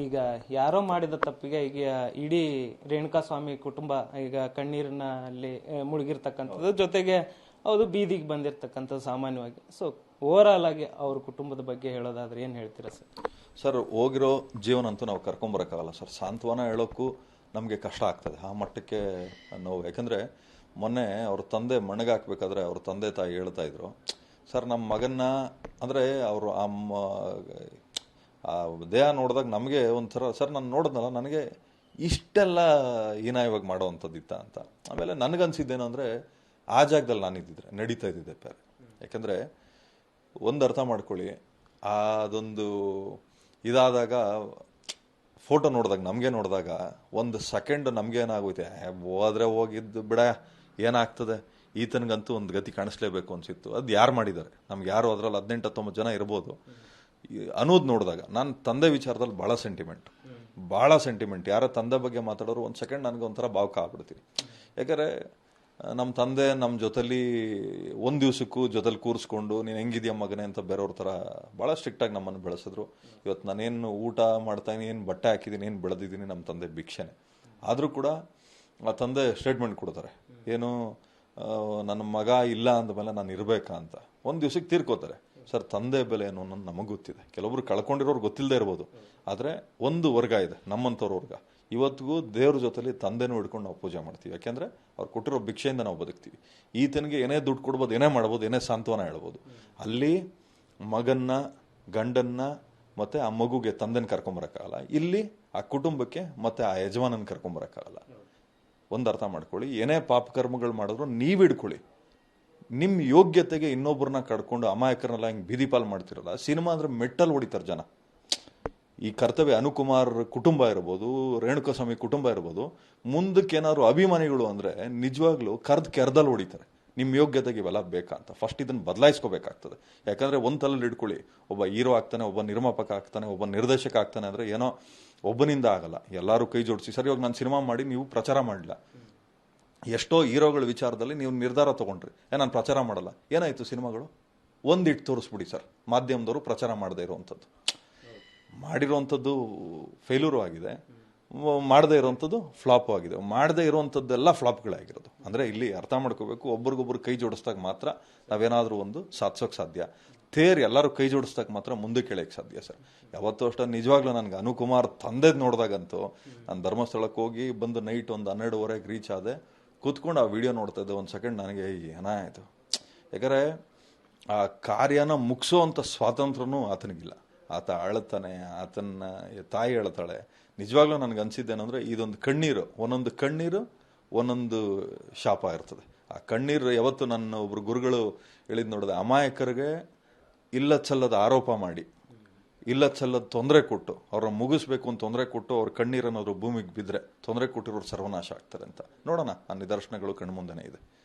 ಈಗ ಯಾರೋ ಮಾಡಿದ ತಪ್ಪಿಗೆ ಈಗ ಇಡೀ ರೇಣುಕಾಸ್ವಾಮಿ ಕುಟುಂಬ ಈಗ ಕಣ್ಣೀರಿನಲ್ಲಿ ಮುಳುಗಿರ್ತಕ್ಕಂಥದ್ದು, ಜೊತೆಗೆ ಹೌದು ಬೀದಿಗೆ ಬಂದಿರತಕ್ಕಂಥದ್ದು ಸಾಮಾನ್ಯವಾಗಿ. ಸೊ ಓವರ್ ಆಲ್ ಆಗಿ ಅವ್ರ ಕುಟುಂಬದ ಬಗ್ಗೆ ಹೇಳೋದಾದ್ರೆ ಏನ್ ಹೇಳ್ತೀರಾ ಸರ್? ಸರ್, ಹೋಗಿರೋ ಜೀವನ ಅಂತೂ ನಾವು ಕರ್ಕೊಂಬರಕ್ಕಾಗಲ್ಲ ಸರ್. ಸಾಂತ್ವನ ಹೇಳೋಕ್ಕೂ ನಮಗೆ ಕಷ್ಟ ಆಗ್ತದೆ, ಆ ಮಟ್ಟಕ್ಕೆ ನೋವು. ಯಾಕಂದರೆ ಮೊನ್ನೆ ಅವ್ರ ತಂದೆ ಮಣ್ಣಗಾಕ್ಬೇಕಾದ್ರೆ ಅವ್ರ ತಂದೆ ತಾಯಿ ಹೇಳ್ತಾ ಇದ್ರು, ಸರ್ ನಮ್ಮ ಮಗನ್ನ ಅಂದರೆ ಅವರು ಆ ದೇಹ ನೋಡಿದಾಗ ನಮಗೆ ಒಂಥರ, ಸರ್ ನಾನು ನೋಡಿದ್ನಲ್ಲ ನನಗೆ ಇಷ್ಟೆಲ್ಲ ಹೀನಾಯವಾಗಿ ಮಾಡೋವಂಥದ್ದಿತ್ತ ಅಂತ. ಆಮೇಲೆ ನನಗನ್ಸಿದ್ದೇನು ಅಂದರೆ ಆ ಜಾಗದಲ್ಲಿ ನಾನಿದ್ದಿದ್ರೆ ನಡೀತಾ ಇದ್ದಿದ್ದೆ ಬೇರೆ. ಯಾಕಂದರೆ ಒಂದು ಅರ್ಥ ಮಾಡ್ಕೊಳ್ಳಿ, ಅದೊಂದು ಇದಾದಾಗ ಫೋಟೋ ನೋಡಿದಾಗ ನಮಗೆ ನೋಡಿದಾಗ ಒಂದು ಸೆಕೆಂಡ್ ನಮಗೇನಾಗೋಯ್ತೆ, ಹೋದ್ರೆ ಹೋಗಿದ್ದು ಬಿಡ ಏನಾಗ್ತದೆ, ಈತನಿಗಂತೂ ಒಂದು ಗತಿ ಕಾಣಿಸ್ಲೇಬೇಕು ಅನ್ಸಿತ್ತು. ಅದು ಯಾರು ಮಾಡಿದ್ದಾರೆ, ನಮ್ಗೆ ಯಾರು ಅದರಲ್ಲಿ 18-19 ಜನ ಇರ್ಬೋದು ಅನ್ನೋದು ನೋಡಿದಾಗ ನಾನು ತಂದೆ ವಿಚಾರದಲ್ಲಿ ಭಾಳ ಸೆಂಟಿಮೆಂಟ್. ಯಾರ ತಂದೆ ಬಗ್ಗೆ ಮಾತಾಡೋರು ಒಂದು ಸೆಕೆಂಡ್ ನನಗೆ ಒಂಥರ ಭಾವುಕ ಆಗ್ಬಿಡ್ತೀನಿ. ಯಾಕಂದರೆ ನಮ್ಮ ತಂದೆ ನಮ್ಮ ಜೊತೆಲಿ ಒಂದು ದಿವಸಕ್ಕೂ ಜೊತೆಲಿ ಕೂರಿಸ್ಕೊಂಡು ನೀನು ಹೆಂಗಿದ್ಯಾ ಮಗನೇ ಅಂತ ಬೇರೆಯವ್ರ ಥರ ಭಾಳ ಸ್ಟ್ರಿಕ್ಟಾಗಿ ನಮ್ಮನ್ನು ಬೆಳೆಸಿದ್ರು. ಇವತ್ತು ನಾನೇನು ಊಟ ಮಾಡ್ತಾಯಿನಿ, ಏನು ಬಟ್ಟೆ ಹಾಕಿದ್ದೀನಿ, ಏನು ಬೆಳೆದಿದ್ದೀನಿ, ನಮ್ಮ ತಂದೆ ಭಿಕ್ಷೆನೆ. ಆದರೂ ಕೂಡ ಆ ತಂದೆ ಸ್ಟೇಟ್ಮೆಂಟ್ ಕೊಡ್ತಾರೆ, ಏನು ನನ್ನ ಮಗ ಇಲ್ಲ ಅಂದಮೇಲೆ ನಾನು ಇರಬೇಕಾ ಅಂತ. ಒಂದು ದಿವಸಕ್ಕೆ ತೀರ್ಕೋತಾರೆ. ಸರ್, ತಂದೆ ಬೆಲೆ ಏನು ಅನ್ನೋದು ನಮಗೆ ಗೊತ್ತಿದೆ. ಕೆಲವೊಬ್ರು ಕಳ್ಕೊಂಡಿರೋರು ಗೊತ್ತಿಲ್ಲದೆ ಇರ್ಬೋದು, ಆದರೆ ಒಂದು ವರ್ಗ ಇದೆ, ನಮ್ಮಂಥವ್ರ ವರ್ಗ. ಇವತ್ತಿಗೂ ದೇವ್ರ ಜೊತೆಲಿ ತಂದೆನೂ ಹಿಡ್ಕೊಂಡು ನಾವು ಪೂಜೆ ಮಾಡ್ತೀವಿ. ಯಾಕೆಂದರೆ ಅವ್ರು ಕೊಟ್ಟಿರೋ ಭಿಕ್ಷೆಯಿಂದ ನಾವು ಬದುಕ್ತೀವಿ. ಈತನಿಗೆ ಏನೇ ದುಡ್ಡು ಕೊಡ್ಬೋದು, ಏನೇ ಮಾಡ್ಬೋದು, ಏನೇ ಸಾಂತ್ವನ ಹೇಳ್ಬೋದು. ಅಲ್ಲಿ ಮಗನ್ನ, ಗಂಡನ್ನ ಮತ್ತು ಆ ಮಗುಗೆ ತಂದೆನ ಕರ್ಕೊಂಬರೋಕ್ಕಾಗಲ್ಲ. ಇಲ್ಲಿ ಆ ಕುಟುಂಬಕ್ಕೆ ಮತ್ತು ಆ ಯಜಮಾನನ ಕರ್ಕೊಂಬರೋಕ್ಕಾಗಲ್ಲ. ಒಂದು ಅರ್ಥ ಮಾಡ್ಕೊಳ್ಳಿ, ಏನೇ ಪಾಪಕರ್ಮಗಳು ಮಾಡಿದ್ರು ನೀವು ಹಿಡ್ಕೊಳ್ಳಿ. ನಿಮ್ಮ ಯೋಗ್ಯತೆಗೆ ಇನ್ನೊಬ್ಬರನ್ನ ಕಡ್ಕೊಂಡು ಅಮಾಯಕರನ್ನೆಲ್ಲ ಹಿಂಗೆ ಬೀದಿ ಪಾಲು ಮಾಡ್ತಿರಲ್ಲ. ಸಿನಿಮಾ ಅಂದರೆ ಮೆಟ್ಟಲ್ ಹೊಡಿತಾರೆ ಜನ. ಈ ಕರ್ತವ್ಯ ಅನುಕುಮಾರ್ ಕುಟುಂಬ ಇರ್ಬೋದು, ರೇಣುಕಾಸ್ವಾಮಿ ಕುಟುಂಬ ಇರ್ಬೋದು, ಮುಂದಕ್ಕೆ ಏನಾದ್ರು ಅಭಿಮಾನಿಗಳು ಅಂದರೆ ನಿಜವಾಗ್ಲೂ ಕೆರ್ದಲ್ಲಿ ಹೊಡಿತಾರೆ. ನಿಮ್ಮ ಯೋಗ್ಯತೆಗೆ ಇವೆಲ್ಲ ಬೇಕಾ ಅಂತ. ಫಸ್ಟ್ ಇದನ್ನು ಬದಲಾಯಿಸ್ಕೋಬೇಕಾಗ್ತದೆ. ಯಾಕಂದರೆ ಒಂದು ತಲೆಯಲ್ಲಿ ಇಟ್ಕೊಳ್ಳಿ, ಒಬ್ಬ ಹೀರೋ ಆಗ್ತಾನೆ, ಒಬ್ಬ ನಿರ್ಮಾಪಕ ಆಗ್ತಾನೆ, ಒಬ್ಬ ನಿರ್ದೇಶಕ ಆಗ್ತಾನೆ ಅಂದರೆ ಏನೋ ಒಬ್ಬನಿಂದ ಆಗಲ್ಲ, ಎಲ್ಲರೂ ಕೈ ಜೋಡಿಸಿ. ಸರಿ, ಇವಾಗ ನಾನು ಸಿನಿಮಾ ಮಾಡಿ ನೀವು ಪ್ರಚಾರ ಮಾಡಲಿಲ್ಲ, ಎಷ್ಟೋ ಹೀರೋಗಳ ವಿಚಾರದಲ್ಲಿ ನೀವು ನಿರ್ಧಾರ ತೊಗೊಂಡ್ರಿ, ನಾನು ಪ್ರಚಾರ ಮಾಡಲ್ಲ, ಏನಾಯಿತು ಸಿನಿಮಾಗಳು? ಒಂದಿಟ್ಟು ತೋರಿಸ್ಬಿಡಿ ಸರ್. ಮಾಧ್ಯಮದವರು ಪ್ರಚಾರ ಮಾಡದೇ ಇರುವಂಥದ್ದು, ಮಾಡಿರುವಂಥದ್ದು ಫೇಲ್ಯೂರು ಆಗಿದೆ, ಮಾಡದೇ ಇರೋವಂಥದ್ದು ಫ್ಲಾಪು ಆಗಿದೆ. ಮಾಡದೇ ಇರುವಂಥದ್ದೆಲ್ಲ ಫ್ಲಾಪ್ಗಳಾಗಿರೋದು. ಅಂದರೆ ಇಲ್ಲಿ ಅರ್ಥ ಮಾಡ್ಕೋಬೇಕು, ಒಬ್ರಿಗೊಬ್ರು ಕೈ ಜೋಡಿಸ್ದಾಗ ಮಾತ್ರ ನಾವೇನಾದರೂ ಒಂದು ಸಾಧಿಸೋಕೆ ಸಾಧ್ಯ. ಎಲ್ಲರೂ ಕೈ ಜೋಡಿಸ್ದಾಗ ಮಾತ್ರ ಮುಂದಕ್ಕೆ ಎಳೆಯೋಕ್ಕೆ ಸಾಧ್ಯ ಸರ್. ಯಾವತ್ತೂ ಅಷ್ಟೇ ನಿಜವಾಗ್ಲೂ ನನಗೆ ಅನುಕುಮಾರ್ ತಂದೆದು ನೋಡಿದಾಗಂತೂ ನಾನು ಧರ್ಮಸ್ಥಳಕ್ಕೆ ಹೋಗಿ ಬಂದು ನೈಟ್ ಒಂದು 12:30ಗೆ ರೀಚ್ ಆದೆ. ಕೂತ್ಕೊಂಡು ಆ ವಿಡಿಯೋ ನೋಡ್ತಾ ಇದ್ದೆ. ಒಂದು ಸೆಕೆಂಡ್ ನನಗೆ ಏನಾಯಿತು. ಯಾಕಂದರೆ ಆ ಕಾರ್ಯನ ಮುಗಿಸೋವಂಥ ಸ್ವಾತಂತ್ರ್ಯನೂ ಆತನಿಗಿಲ್ಲ. ಆತ ಅಳ್ತಾನೆ, ಆತನ ತಾಯಿ ಅಳ್ತಾಳೆ. ನಿಜವಾಗ್ಲೂ ನನಗೆ ಅನಿಸಿದ್ದೇನೆಂದರೆ ಇದೊಂದು ಕಣ್ಣೀರು, ಒಂದೊಂದು ಕಣ್ಣೀರು ಒಂದೊಂದು ಶಾಪ ಇರ್ತದೆ. ಆ ಕಣ್ಣೀರು ಯಾವತ್ತು ನನ್ನ ಒಬ್ರು ಗುರುಗಳು ಹೇಳಿದ್ ನೋಡಿದೆ, ಅಮಾಯಕರಿಗೆ ಇಲ್ಲ ಚಲ್ಲದ ಆರೋಪ ಮಾಡಿ, ಇಲ್ಲ ಚಲ್ಲದ ತೊಂದರೆ ಕೊಟ್ಟು, ಅವ್ರನ್ನ ಮುಗಿಸ್ಬೇಕು ಅಂತ ತೊಂದರೆ ಕೊಟ್ಟು ಅವ್ರ ಕಣ್ಣೀರನ್ನಾದ್ರು ಭೂಮಿಗೆ ಬಿದ್ದರೆ ತೊಂದರೆ ಕೊಟ್ಟಿರೋರು ಸರ್ವನಾಶ ಆಗ್ತಾರೆ ಅಂತ. ನೋಡೋಣ, ಆ ನಿದರ್ಶನಗಳು ಕಣ್ಮುಂದೆನೇ ಇದೆ.